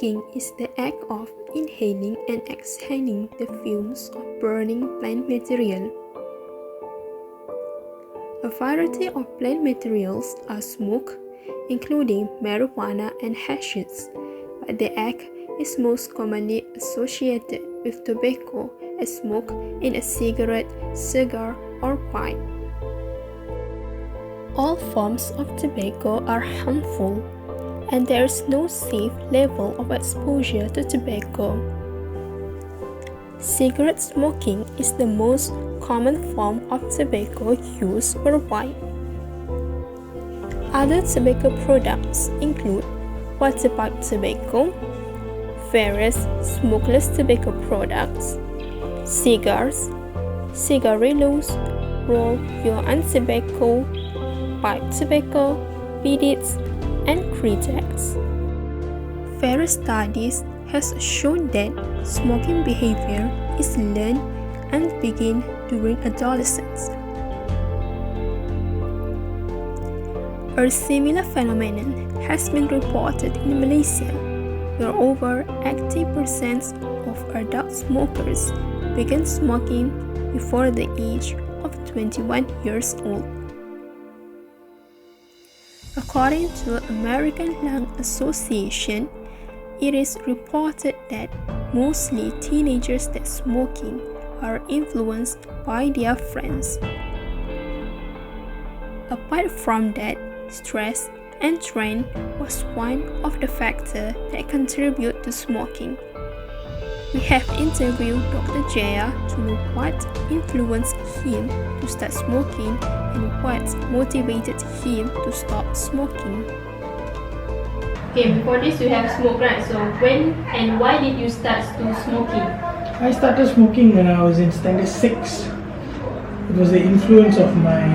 Smoking is the act of inhaling and exhaling the fumes of burning plant material. A variety of plant materials are smoked, including marijuana and hashish, but the act is most commonly associated with tobacco as smoke in a cigarette, cigar, or pipe. All forms of tobacco are harmful, and there is no safe level of exposure to tobacco. Cigarette smoking is the most common form of tobacco used worldwide. Other tobacco products include water pipe tobacco, various smokeless tobacco products, cigars, cigarillos, roll-your-own tobacco, pipe tobacco, bidets, and cretax. Various studies has shown that smoking behavior is learned and begin during adolescence. A similar phenomenon has been reported in Malaysia, where over 80% of adult smokers began smoking before the age of 21 years old. According to the American Lung Association, it is reported that mostly teenagers that smoking are influenced by their friends. Apart from that, stress and trend was one of the factors that contribute to smoking. We have interviewed Dr. Jaya to know what influenced him to start smoking and what motivated him to stop smoking. Okay, before this you have smoked, right? So when and why did you start to smoking? I started smoking when I was in standard 6. It was the influence of my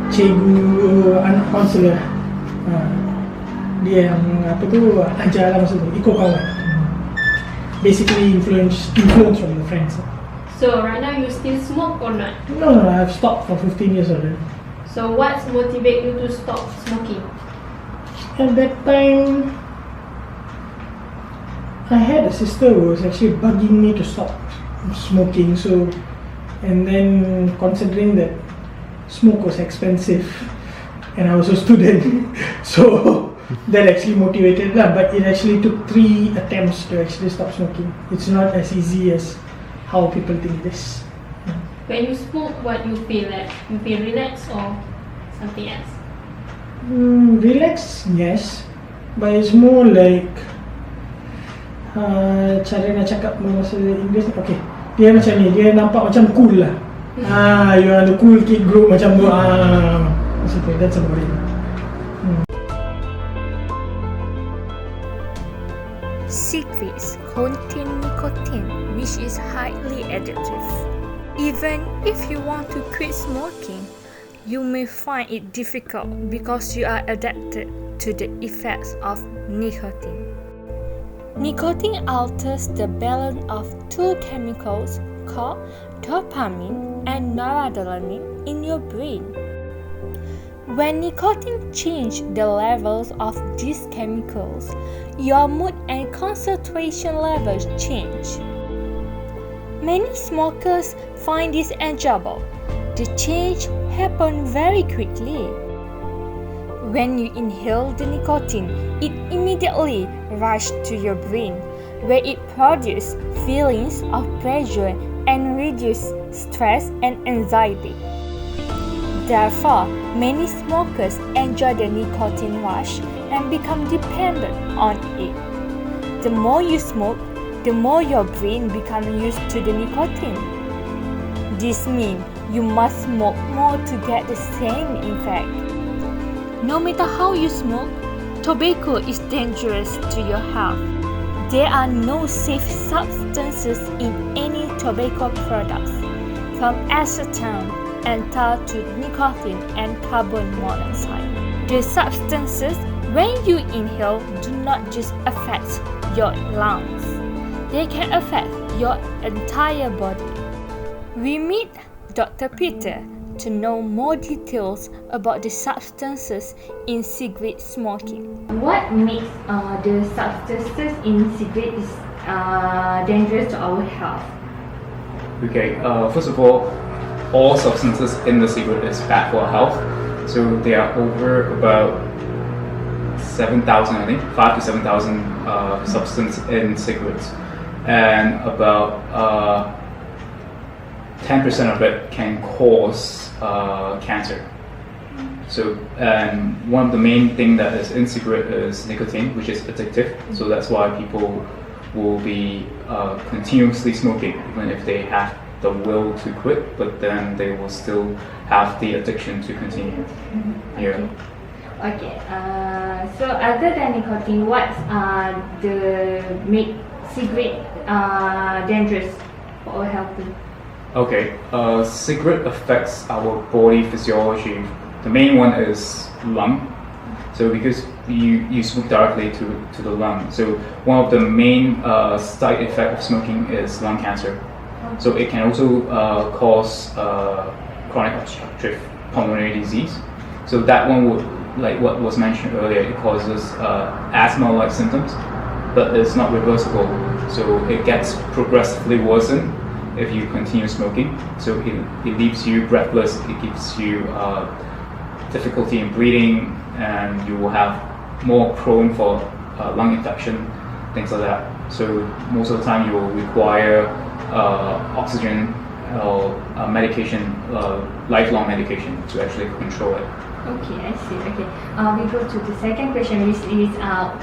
cikgu anak counselor. Dia yang ajar lah masa tu, ikut kawan. Basically influence from the friends. So right now you still smoke or not? No, I've stopped for 15 years already. So what motivated you to stop smoking? At that time, I had a sister who was actually bugging me to stop smoking. So, and then considering that smoke was expensive, and I was a student, so that actually motivated lah. But it actually took 3 attempts to actually stop smoking. It's not as easy as how people think it is. When you smoke, what you feel like? You feel relaxed or something else? Relax, yes, but it's more like cara nak cakap bahasa Inggeris. Okay, dia macam ni, dia nampak macam cool lah. You are the cool kid group macam tu. Macam tu, that's about it. Cigarettes contain nicotine, which is highly addictive. Even if you want to quit smoking, you may find it difficult because you are addicted to the effects of nicotine. Nicotine alters the balance of 2 chemicals called dopamine and noradrenaline in your brain. When nicotine changes the levels of these chemicals, your mood and concentration levels change. Many smokers find this enjoyable. The change happens very quickly. When you inhale the nicotine, it immediately rushes to your brain, where it produces feelings of pleasure and reduces stress and anxiety. Therefore, many smokers enjoy the nicotine rush and become dependent on it. The more you smoke, the more your brain becomes used to the nicotine. This means you must smoke more to get the same effect. No matter how you smoke, tobacco is dangerous to your health. There are no safe substances in any tobacco products, from acetone and tar to nicotine and carbon monoxide. The substances, when you inhale, do not just affect your lungs. They can affect your entire body. We meet Dr. Peter to know more details about the substances in cigarette smoking. What makes the substances in cigarette dangerous to our health? Okay, first of all substances in the cigarette is bad for our health. So there are over about 7,000, I think, 5 to 7,000 substances in cigarettes, and about 10% of it can cause cancer. So, and one of the main thing that is in cigarette is nicotine, which is addictive. So that's why people will be continuously smoking, even if they have the will to quit, but then they will still have the addiction to continue. Yeah. Okay. So other than nicotine, what's the make cigarette dangerous for our health? Okay. Cigarette affects our body physiology. The main one is lung. So because you smoke directly to the lung, so one of the main side effect of smoking is lung cancer. So it can also cause chronic obstructive pulmonary disease. So that one would, like what was mentioned earlier, it causes asthma-like symptoms, but it's not reversible. So it gets progressively worsened if you continue smoking. So it leaves you breathless, it gives you difficulty in breathing, and you will have more prone for lung infection, things like that. So most of the time you will require oxygen or medication, lifelong medication to actually control it. Okay, I see. Okay, we go to the second question, which is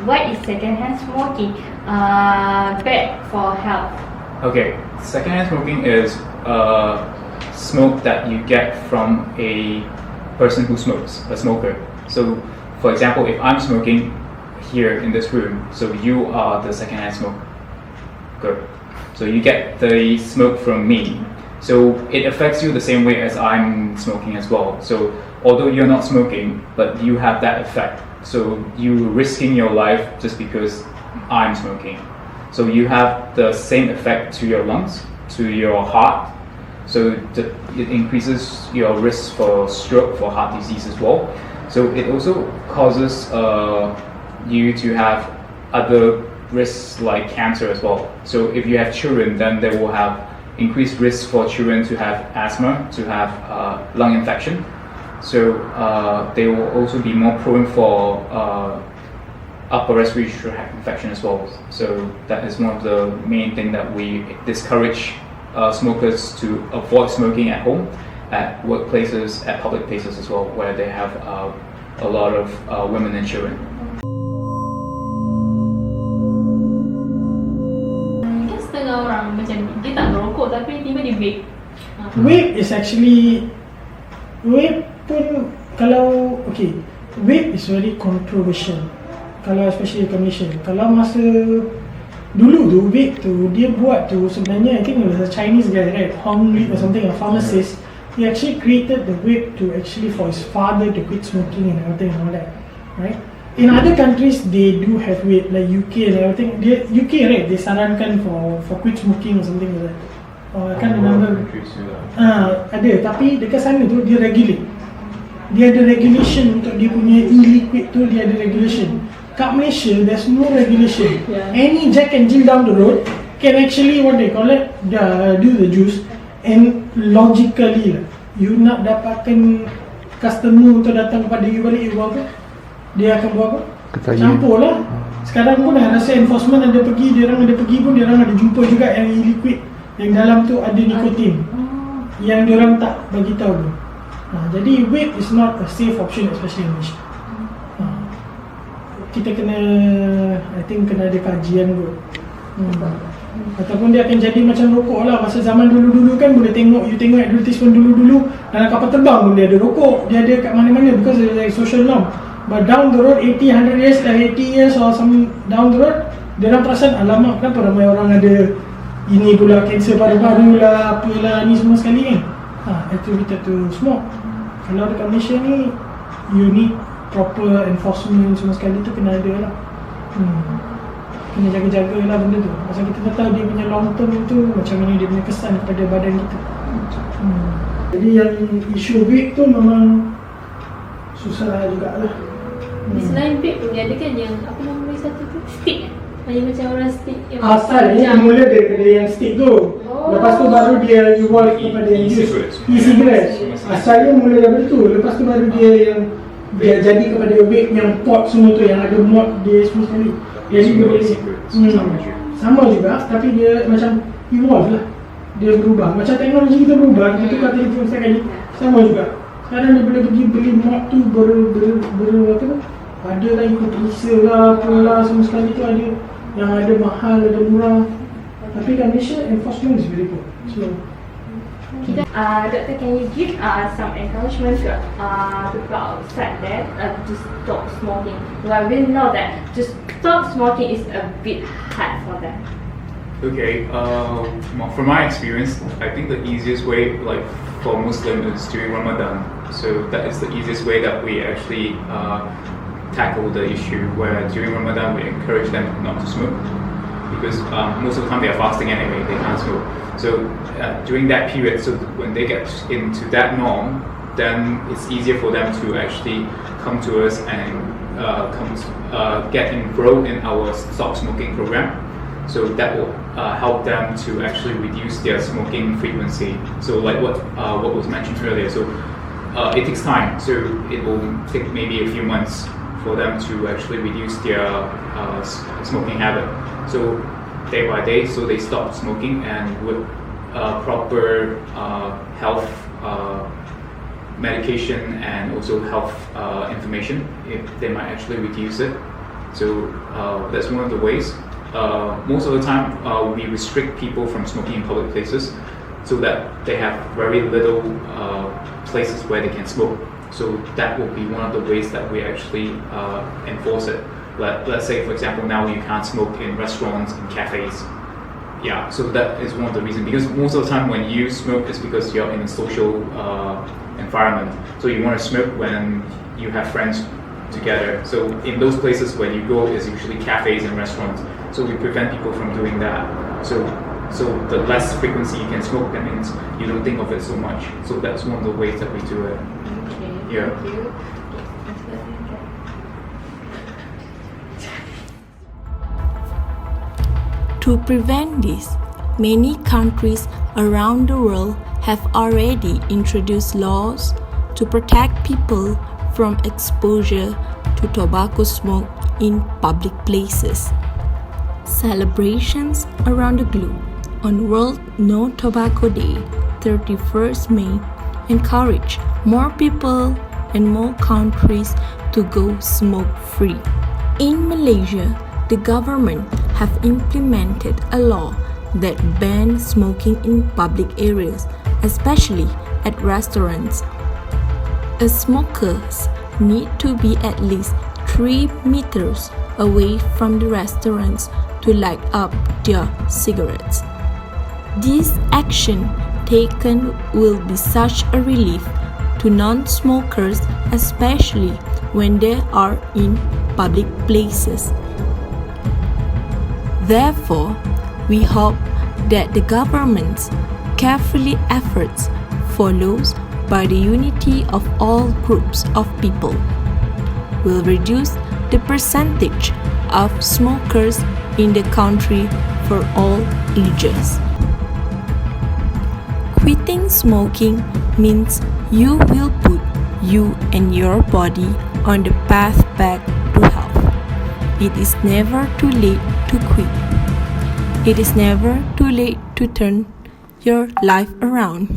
what is secondhand smoking bad for health? Okay, secondhand smoking is smoke that you get from a person who smokes, a smoker. So, for example, if I'm smoking here in this room, so you are the secondhand smoker. So you get the smoke from me. So it affects you the same way as I'm smoking as well. So although you're not smoking, but you have that effect. So you're risking your life just because I'm smoking. So you have the same effect to your lungs, to your heart. So it increases your risk for stroke, for heart disease as well. So it also causes you to have other risks like cancer as well. So if you have children, then they will have increased risk for children to have asthma, to have lung infection. So they will also be more prone for upper respiratory tract infection as well. So that is one of the main things that we discourage smokers to avoid smoking at home, at workplaces, at public places as well, where they have a lot of women and children. Kan setengah orang macam dia tak merokok tapi tiba dia vape. Vape is actually, vape pun kalau okay, vape is very controversial. Kalau especially di Malaysia, kalau masa dulu tu vape tu dia buat tu sebenarnya, I think it was a Chinese guy, right, Hong Li or something, a pharmacist. He actually created the vape to actually for his father to quit smoking and everything and all that, right? In other countries they do have vape, like UK and everything. UK, right, they sarankan for quit smoking or something like that. I can't remember. Ada, tapi dekat sana tu dia regulate. Dia ada regulation untuk dia punya e-liquid tu, dia ada regulation. Kat Malaysia, there's no regulation. Any Jack and Jill down the road can actually, what they call it, do the juice. And logically lah, you nak dapatkan customer untuk datang kepada you balik, you buat apa? Dia akan buat apa? Campur lah. Sekarang pun dah rasa enforcement ada pergi, dia orang ada pergi pun, dia orang ada jumpa juga yang e-liquid yang dalam tu ada nikotin yang dia orang tak bagi tahu tu. Jadi vape is not a safe option, especially in Malaysia. Kita kena, I think kena ada kajian kot. Ataupun dia akan jadi macam rokok lah. Masa zaman dulu-dulu kan boleh tengok, you tengok advertisement dulu-dulu dalam kapal terbang pun dia ada rokok, dia ada kat mana-mana because it's like social norm. But down the road 80, 100 years, 80 years or some down the road, dia orang perasan, alamak kenapa ramai orang ada ini pula, kanser paru-paru lah, apalah ni semua sekali kan. Attributed to smoke. Kalau dekat Malaysia ni, you need proper enforcement semua sekali tu kena ada lah. Kena jaga-jaga lah benda tu. Pasal kita tak tahu dia punya long term tu macam mana dia punya kesan kepada badan kita. Jadi yang isu vape tu memang susah jugalah. Selain vape pun dia ada kan yang apa nama satu tu? Stick. Yang macam orang stick yang Asalnya mula daripada yang stick tu. Lepas tu baru dia jual kepada yang e-cigarette. Asalnya mula daripada tu. Lepas tu baru dia jadi kepada vape yang pot semua tu, yang ada mod dia semua sekali. Jadi dia boleh sama juga, tapi dia macam evolve lah. Dia berubah. Macam teknologi kita berubah, kita tukar telefon setiap kali. Sama juga. Sekarang dia boleh pergi beli mod tu apa tu? Ada lah ikut resale lah, apalah, semua sekali tu ada. Yang ada mahal, ada murah. Tapi kat Malaysia, enforcement is very good. So, Doctor, can you give some encouragement to people outside that to stop smoking? Well, we know that to stop smoking is a bit hard for them. Okay, from my experience, I think the easiest way, like for Muslim, is during Ramadan. So that is the easiest way that we actually tackle the issue. Where during Ramadan we encourage them not to smoke, because most of the time they are fasting anyway, they can't smoke. So during that period, so when they get into that norm, then it's easier for them to actually come to us and get enrolled in our stop smoking program. So that will help them to actually reduce their smoking frequency. So like what was mentioned earlier. So it takes time. So it will take maybe a few months for them to actually reduce their smoking habit. So day by day, so they stop smoking, and with proper health medication and also health information, they might actually reduce it. So that's one of the ways. Most of the time, we restrict people from smoking in public places, so that they have very little places where they can smoke. So that will be one of the ways that we actually enforce it. Let's say, for example, now you can't smoke in restaurants and cafes. Yeah, so that is one of the reasons, because most of the time when you smoke is because you're in a social environment. So you want to smoke when you have friends together. So in those places where you go is usually cafes and restaurants. So we prevent people from doing that. So the less frequency you can smoke, that means you don't think of it so much. So that's one of the ways that we do it. Okay. Yeah. Thank you. To prevent this, many countries around the world have already introduced laws to protect people from exposure to tobacco smoke in public places. Celebrations around the globe on World No Tobacco Day, 31st May, encourage more people and more countries to go smoke-free. In Malaysia, the government have implemented a law that bans smoking in public areas, especially at restaurants. Smokers need to be at least 3 meters away from the restaurants to light up their cigarettes. This action taken will be such a relief to non-smokers, especially when they are in public places. Therefore, we hope that the government's carefully efforts follows by the unity of all groups of people will reduce the percentage of smokers in the country for all ages. Quitting smoking means you will put you and your body on the path back to health. It is never too late to quit. It is never too late to turn your life around.